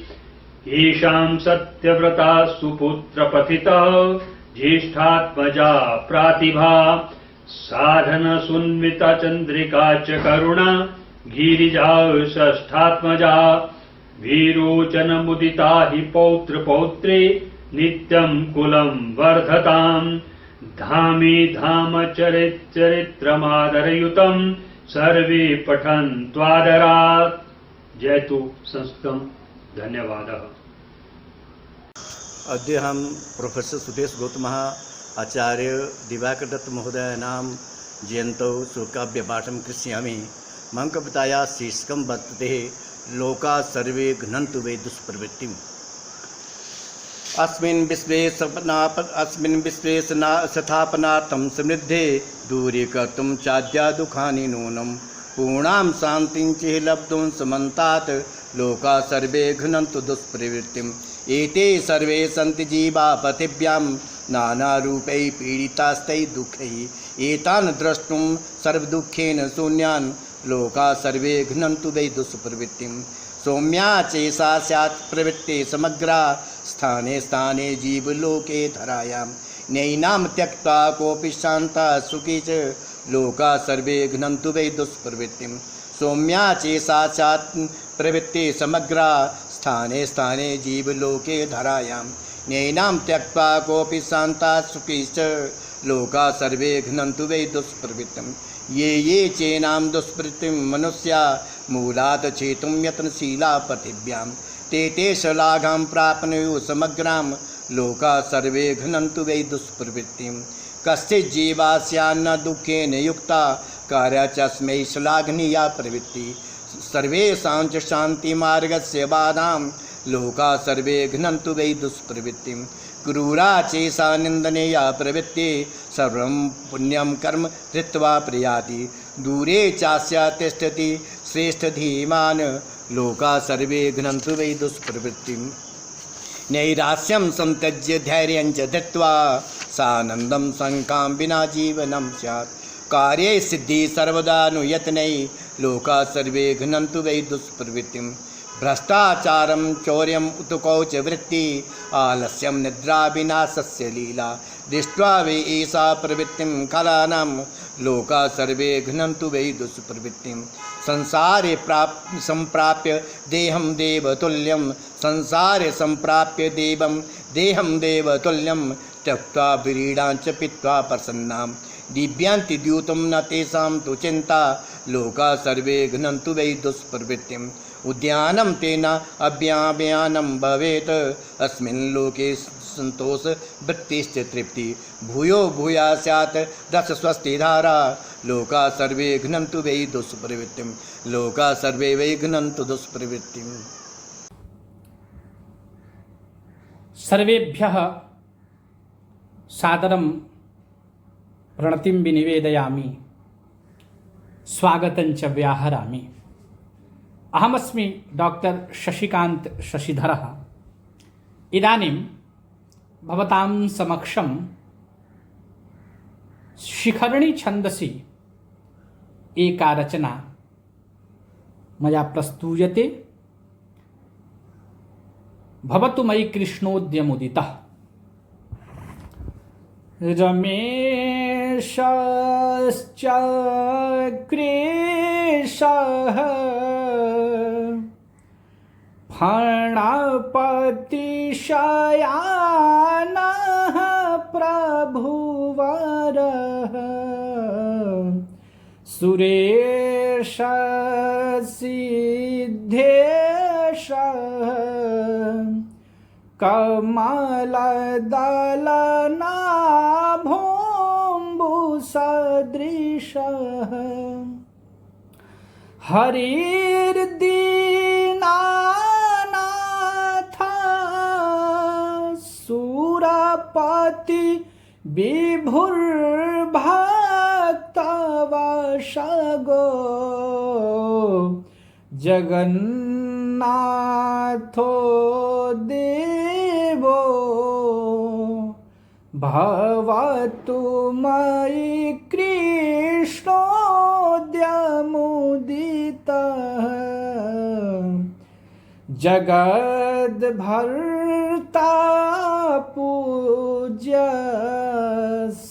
येषां सत्यव्रता सुपुत्रपथितः, ज्येष्ठात्मजा प्रातिभा। साधनसुन्मिता चन्द्रिका च करुणा, गिरिजा षष्ठात्मजा। वीरोचनमुदिता हि पौत्रपौत्रे, नित्यं कुलं वर्धताम्। धामी धाम चरित्रमादरयुतं, सर्वे पठन्त्वादरात्। जयतु संस्कृतं। धन्यवादः। अद्य हम प्रोफेसर सुदेश गौतमः आचार्य दिवाकर दत्त महोदयानां जयन्तौ शुभकाव्यपाठं करिष्यामि। मम कवितायाः शीर्षकं वर्तते लोका सर्वे घ्नन्तु वै दुष्प्रवृत्तिम्। अस्मिन् विश्वे स्थापनार्थं समृद्धे, दूरीकर्तुं चाद्या दुःखानि नूनं। पूर्णां शान्तिं च लब्धुं समन्तात्, लोका सर्वे घ्नन्तु दुष्प्रवृत्तिम्। एते सर्वे सन्ति जीवा पृथिव्यां, नानारूपैः पीडितास्तैः दुःखैः एतान् द्रष्टुं सर्वदुःखेन शून्यान् लोकाः सर्वे घ्नन्तु वै दुष्प्रवृत्तिं सौम्या चैषा स्यात् प्रवृत्तिः समग्रा स्थाने स्थाने जीवलोके धरायां नैनां त्यक्त्वा कोऽपि शान्तः सुखी च लोकाः सर्वे घ्नन्तु वै दुष्प्रवृत्तिं सौम्या चैषा स्यात् प्रवृत्तिः समग्रा स्थाने स्थाने जीवलोके धरायां नैनां त्यक्त्वा कोऽपि शान्तः सुखी च लोकाः सर्वे घ्नन्तु वै दुष्प्रवृत्तिं ये चैनां दुष्प्रवृत्तिं मनुष्या मूलात् छेतुं यत्नशीला पृथिव्यां ते शलाघां प्राप्नुयुः समग्रां लोकाः सर्वे घ्नन्तु वै दुष्प्रवृत्तिं कश्चित् जीवा स्यान्न दुःखेन युक्ता कार्या चस्मै श्लाघनीया प्रवृत्तिः सर्वेषां च शान्तिमार्गस्य बाधां लोकाः सर्वे घ्नन्तु वै दुष्प्रवृत्तिं क्रूरा चैषा निन्दनीया प्रवृत्तिः सर्वं पुण्यं कर्म कृत्वा प्रयाति दूरे चास्या तिष्ठति श्रेष्ठधीमान् लोकाः सर्वे घ्नन्तु वै दुष्प्रवृत्तिं नैरास्यं संत्यज्य धैर्यं च धृत्वा सानन्दं शङ्कां विना जीवनं स्यात् कार्ये सिद्धि सर्वदानुयत्नैः लोकाः सर्वे घ्नन्तु वै दुष्प्रवृत्तिं भ्रष्टाचारं चौर्यम् उत्कौचवृत्ति आलस्यं निद्रा विनाशस्य लीला दृष्ट्वा वै एषा प्रवृत्तिं कलानां लोकाः सर्वे घ्नन्तु वै दुष्प्रवृत्तिं संसारे सम्प्राप्य देहं देवतुल्यं संसारे सम्प्राप्य देवं देहं देवतुल्यं त्यक्त्वा व्रीडां च पीत्वा प्रसन्नां दिव्यान्ति द्यूतं न तेषां तु चिन्ता लोकाः सर्वे घ्नन्तु वै दुष्प्रवृत्तिम् उद्यानं तेन अव्यायानं भवेत् अस्मिन् लोके संतोष वृत्तिश्च तृप्ति भूयो भूया स्यात् रसस्वस्तिधारा लोकाः सर्वे घ्नन्तु वै दुष्प्रवृत्तिं लोकाः सर्वे वै घ्नन्तु दुष्प्रवृत्तिम् सर्वेभ्यः सादरं प्रणतिं विनिवेदयामि स्वागतञ्च व्याहरामि अहमस्मि डॉक्टर शशिकांत शशिधरः इदानीं भवतां समक्षं शिखरणी छन्दसि एका रचना मया प्रस्तूयते भवतु मयि कृष्णोद्यमुदितः रमेशश्च कृशः फणपतिशयानः प्रभुवरः सुरेशसिद्धेशः कमलदलनाभोम्बुसदृशः हरिर्दीनानाथ सुरपति विभुर्भक्तवशगो जगन्नाथो देवो भवतु मयि कृष्णोद्यमुदितः जगद्भर्ता पूज्य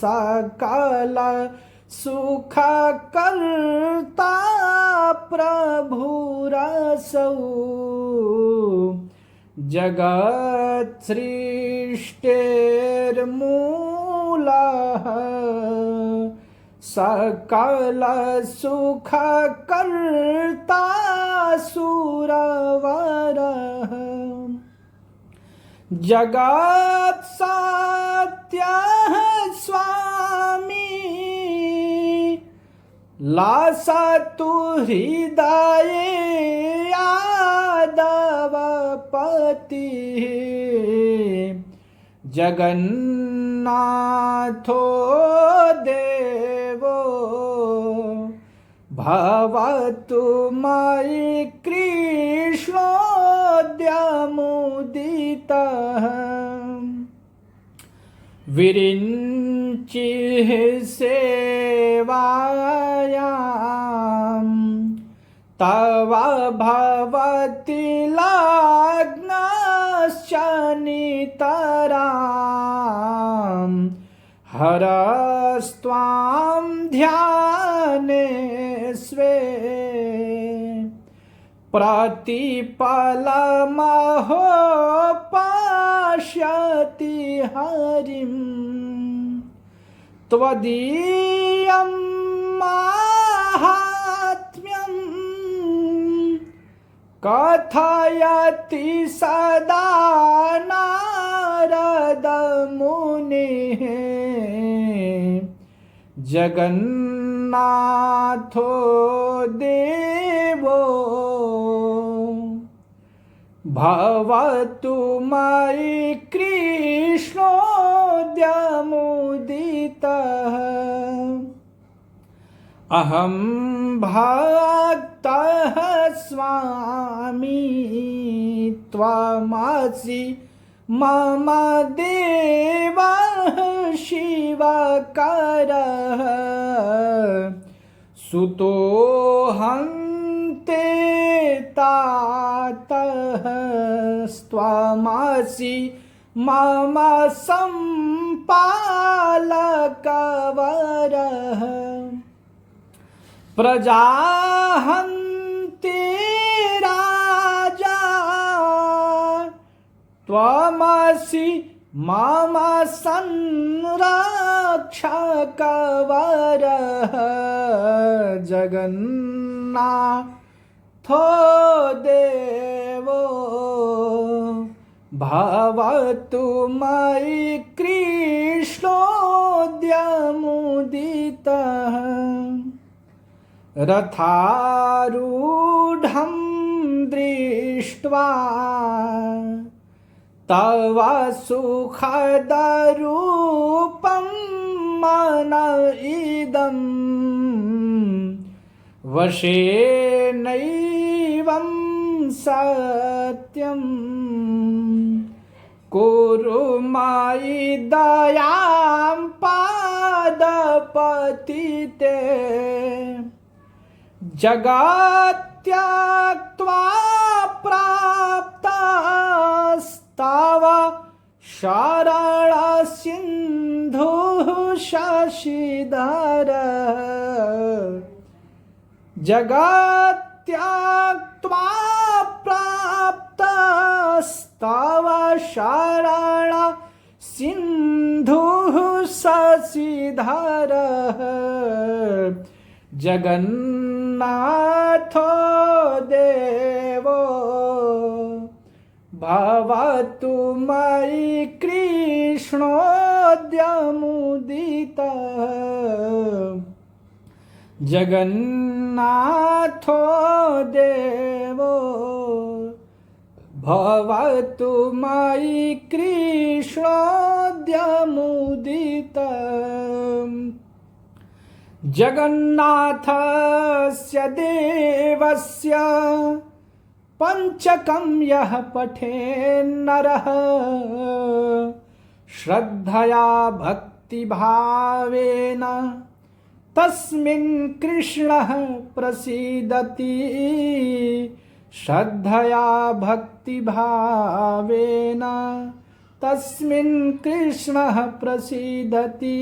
सकल सुखकर्ता प्रभुरसौ जगत्सृष्टेर्मूलः सकल सुखकर्ता सुरवरः जगत्सत्यः स्वामी लासतु हृदये यादवपतिः जगन्नाथो देवो भवतु मयि कृष्णोद्यमुदितः विरिञ्चिः सेवायाम् तव भवति लग्नश्च नितराम् हरस्त्वां ध्याने स्वे प्रतिपलमहो पश्यति हरिम् त्वदीयं माहात्म्यं कथयति सदा नारद मुनिः जगन्नाथो देवो भवतु मयि कृष्णोऽद्यमुदितः अहं भक्तः स्वामी त्वमसि मम देवः शिवकरः सुतोऽहं ते तातः त्वमसि मम सम्पालकवरः प्रजाहन्ते राजा त्वमसि मम संरक्षकवरः जगन्नाथो देवो भवतु मयि कृष्णोऽद्यमुदितः रथारूढं दृष्ट्वा तव सुखदरूपं मन इदं वशेनैवं सत्यं कुरु मयि दयां पादपतिते जगत्याक्त्वा प्राप्तस्तव शरणसिन्धुः शशिधर जगत्याक्त्वा प्राप्तस्तव शरणसिन्धुः शशिधर जगन्नाथो देवो भवतु मयि कृष्णोऽद्यमुदितः जगन्नाथो देवो भवतु मयि कृष्णोऽद्यमुदितः जगन्नाथस्य देवस्य पञ्चकं यः पठेन्नरः श्रद्धया भक्तिभावेन तस्मिन् कृष्णः प्रसीदति श्रद्धया भक्तिभावेन तस्मिन् कृष्णः प्रसीदति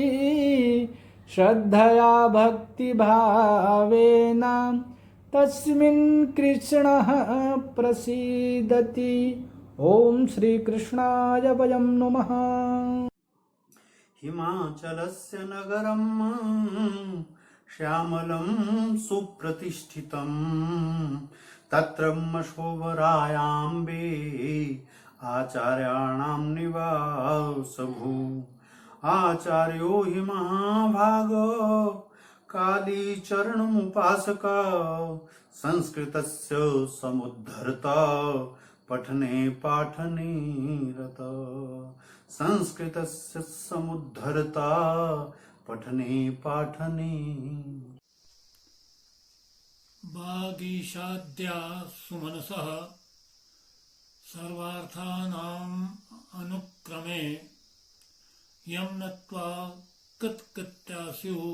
श्रद्धया भक्तिभावेन तस्मिन् कृष्णः प्रसीदति। ॐ श्रीकृष्णाय वयं नमः। हिमाचलस्य नगरं श्यामलं सुप्रतिष्ठितं तत्र शोभरायाम्बे आचार्याणां निवासभू आचार्यो हि महाभागो कालीचरणमुपासक संस्कृतस्य समुद्धरता पठने पाठने रत संस्कृतस्य समुद्धरता पठने पाठने वागीशाद्या सुमनसः सर्वार्थानाम् अनुक्रमे यं नत्वा कृत्कृत्यास्युः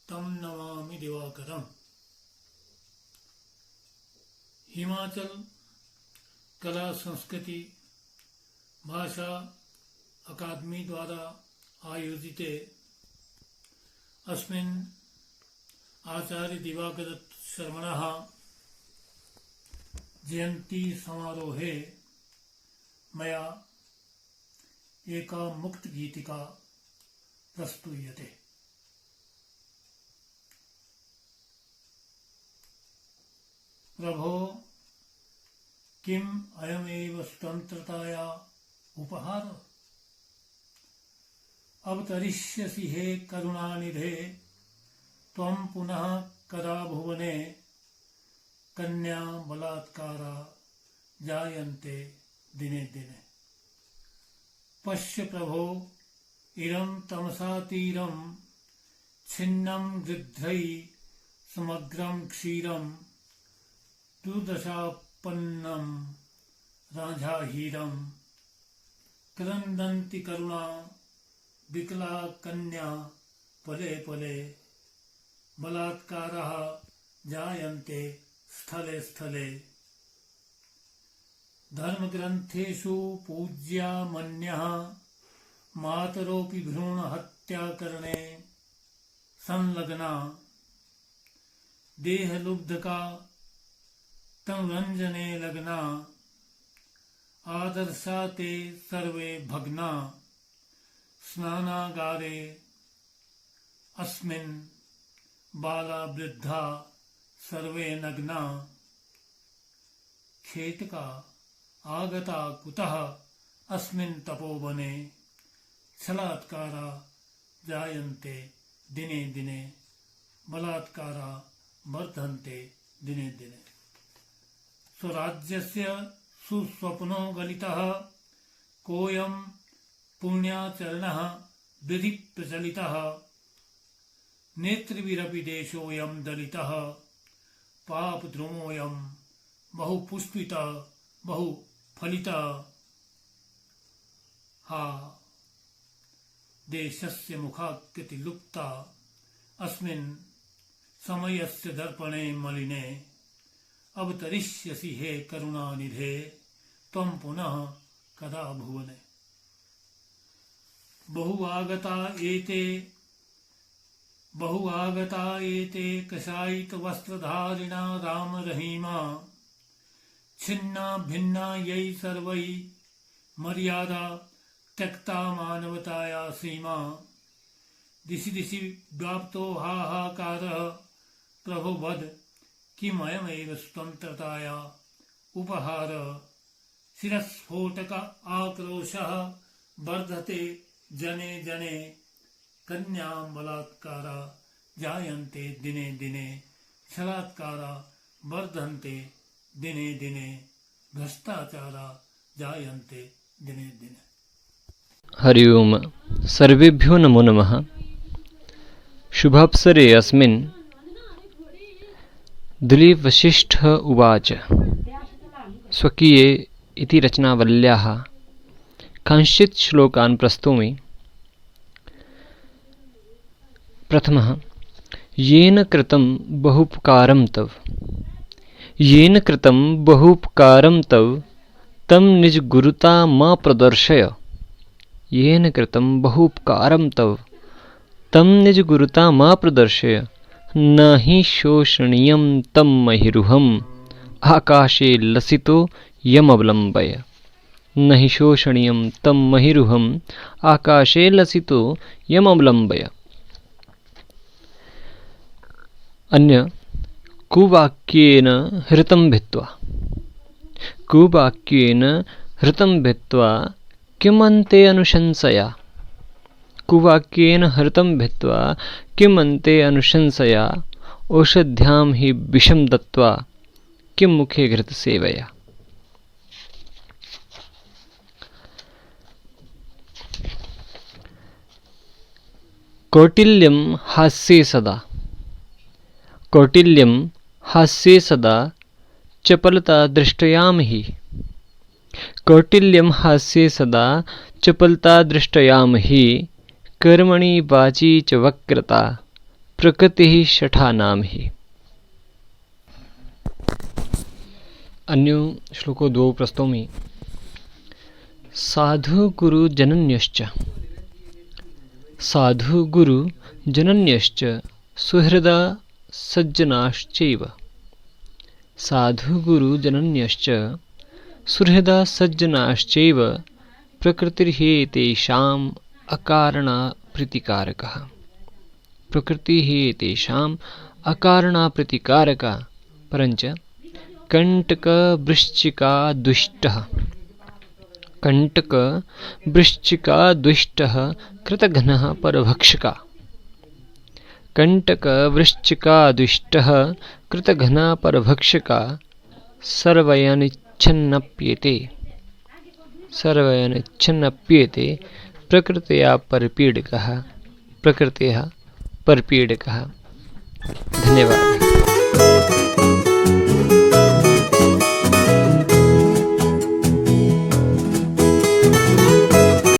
तं नमामि दिवाकरम्। हिमाचल कला संस्कृति भाषा अकादमी द्वारा आयोजिते अस्मिन् आचार्य दिवाकरदत्त शर्मणः जयंती समारोहे मया एका मुक्त गीतिका प्रस्तूयते। प्रभो किम अयमेव स्वतंत्रताया उपहार अवतरिष्यसि हे करुणानिधे त्वं पुनः कदा भुवने कन्या बलात्कारा जायन्ते दिने दिने। पश्य प्रभो इदं तमसातीरं छिन्नं गृध्रैः समग्रं क्षीरं दुर्दशापन्नं राजाहीरं क्रन्दन्ति करुणा विकला कन्या पले पले बलात्कारः जायन्ते स्थले स्थले। धर्मग्रन्थेषु पूज्या मन्यः मातरोऽपि भ्रूणहत्याकरणे संलग्ना देहलुब्धका तं रञ्जने लग्ना आदर्शा ते सर्वे भग्ना स्नानागारे अस्मिन् बाला वृद्धा सर्वे नग्ना। खेटका आगता कुतः अस्मिन् तपोवने छलात्कारा जायन्ते दिने दिने बलात्कारा वर्धन्ते दिने दिने। स्वराज्यस्य सुस्वप्नो गलितः कोऽयं पुण्याचरणः विधि प्रचलितः नेतृभिरपि देशोऽयं दलितः पापद्रुमोऽयं बहुपुष्पितः बहुफलितः। हा देशस्य मुखाकृति लुप्ता अस्मिन् समयस्य दर्पणे मलिने अवतरिष्यसि हे करुणानिधे त्वं पुनः कदा भुवने। बहु आगता एते कषायित वस्त्रधारिणा राम रहीमा छिन्ना भिन्ना यै सर्वै मर्यादा त्यक्ता मानवताया सीमा। दिशि दिशि व्याप्तो हाहाकारः प्रभो वद किमयमेव स्वतन्त्रताया उपहारः। शिरस्फोटक आक्रोशः वर्धते जने जने कन्यां बलात्कारा जायन्ते दिने दिने छलात्कारा वर्धन्ते दिने दिने भ्रष्टाचारा जायन्ते दिने दिने। हरि ओम। सर्वेभ्यो नमो नमः। शुभावसरे अस्मिन् दिलीप वशिष्ठ उवाच स्वकीये इति रचनावल्याः कांश्चित् श्लोकान् प्रस्तौमि। प्रथमः येन कृतं बहुपकारं तव, येन कृतं बहुपकारं तव तं निजगुरुता मा प्रदर्शय। येन कृतं बहुपकारं तव तं निजगुरुता मा प्रदर्शय। न हि शोषणीयं तं महिरुहम् आकाशे लसितो यमवलम्बय। न हि शोषणीयं तं महिरुहम् आकाशे लसितो यमवलम्बय। अन्य कुवाक्येन हृतं भित्त्वा, कुवाक्येन हृतं भित्त्वा किमन्ते अनुशंसया। कुवाक्येन हृतं भित्त्वा किमन्ते अनुशंसया। औषध्यां हि विषं दत्त्वा किं मुखे घृतसेवया। कौटिल्यं हास्ये सदा, कौटिल्यं हास्ये सदा चपलता दृष्टयामहि। कौटिल्यं हास्ये सदा चपलता दृष्टयाम हि कर्मणि वाची च वक्रता प्रकृतिः शठा नाम ही। अन्यो श्लोको द्वौ प्रस्तौमि। साधु गुरु जनन्यश्च साधु गुरु जनन्यश्च सुहृदा सज्जनाश्चैव साधु गुरु जनन्यश्च सुहृदा सज्जनाश्चैव प्रकृतिर्हेतेषाम् अकारणा प्रीतिकारकः प्रकृतिहेतेषाम् अकारणा प्रीतिकारका परञ्च कंटकवृश्चिका दुष्टः कृतघ्नः परभक्षका कंटकवृश्चिका दुष्टः कृतघ्नः परभक्षका सर्वयनिच्छन्नप्येते प्रकृत्या परपीडकः। धन्यवाद।